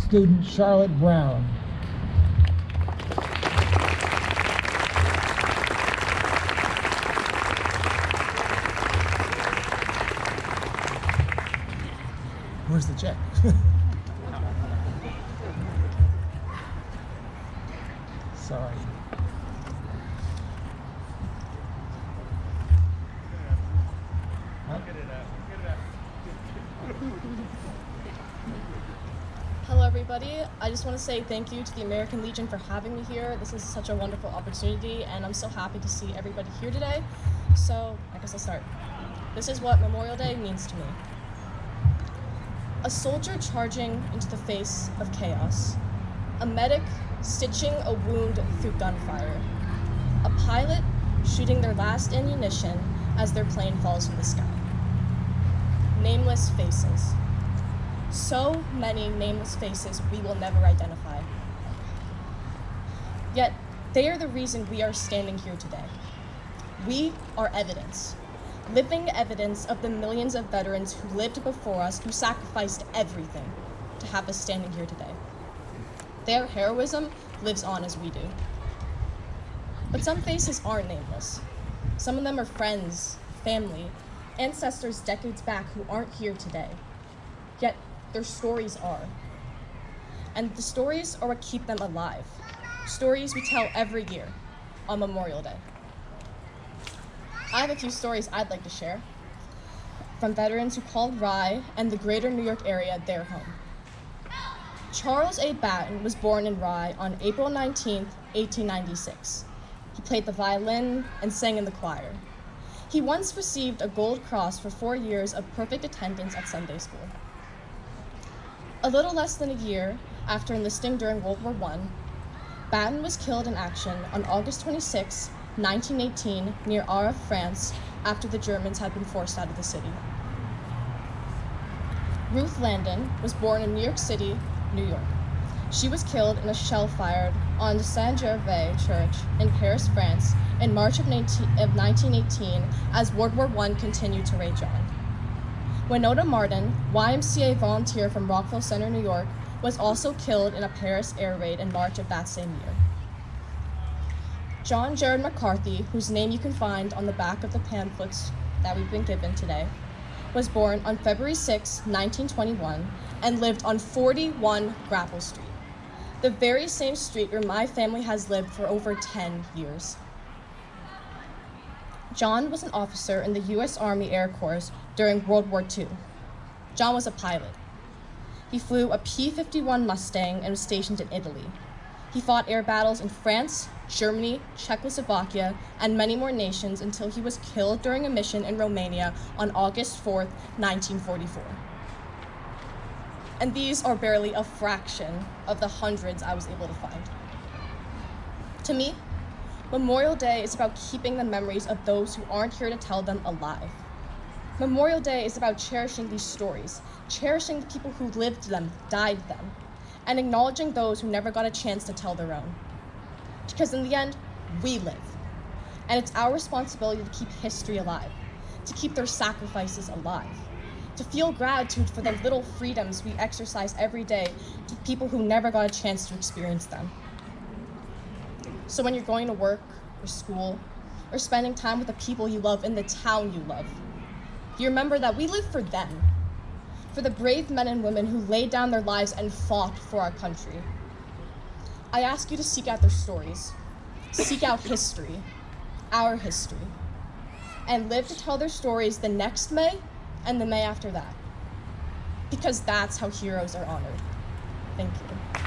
student Charlotte Brown. Where's the check? Sorry. Hello everybody, I just want to say thank you to the American Legion for having me here. This is such a wonderful opportunity and I'm so happy to see everybody here today. So I guess I'll start. This is what Memorial Day means to me. A soldier charging into the face of chaos. A medic stitching a wound through gunfire. A pilot shooting their last ammunition as their plane falls from the sky. Nameless faces. So many nameless faces we will never identify. Yet, they are the reason we are standing here today. We are evidence, living evidence of the millions of veterans who lived before us, who sacrificed everything to have us standing here today. Their heroism lives on as we do. But some faces aren't nameless. Some of them are friends, family, ancestors decades back who aren't here today. Yet, their stories are. And the stories are what keep them alive. Stories we tell every year on Memorial Day. I have a few stories I'd like to share from veterans who called Rye and the greater New York area their home. Charles A. Batten was born in Rye on April 19, 1896. He played the violin and sang in the choir. He once received a Gold Cross for 4 years of perfect attendance at Sunday school. A little less than a year after enlisting during World War I, Batten was killed in action on August 26, 1918, near Arras, France, after the Germans had been forced out of the city. Ruth Landon was born in New York City, New York. She was killed in a shell fired on the Saint-Gervais Church in Paris, France, in March of 1918 as World War I continued to rage on. Winona Martin, YMCA volunteer from Rockville Center, New York, was also killed in a Paris air raid in March of that same year. John Jared McCarthy, whose name you can find on the back of the pamphlets that we've been given today, was born on February 6, 1921, and lived on 41 Grapple Street, the very same street where my family has lived for over 10 years. John was an officer in the U.S. Army Air Corps during World War II. John was a pilot. He flew a P-51 Mustang and was stationed in Italy. He fought air battles in France, Germany, Czechoslovakia, and many more nations until he was killed during a mission in Romania on August 4, 1944. And these are barely a fraction of the hundreds I was able to find. To me, Memorial Day is about keeping the memories of those who aren't here to tell them alive. Memorial Day is about cherishing these stories, cherishing the people who lived them, died them, and acknowledging those who never got a chance to tell their own. Because in the end, we live. And it's our responsibility to keep history alive, to keep their sacrifices alive, to feel gratitude for the little freedoms we exercise every day to people who never got a chance to experience them. So when you're going to work or school or spending time with the people you love in the town you love, you remember that we live for them, for the brave men and women who laid down their lives and fought for our country. I ask you to seek out their stories, seek out history, our history, and live to tell their stories the next May and the May after that, because that's how heroes are honored. Thank you.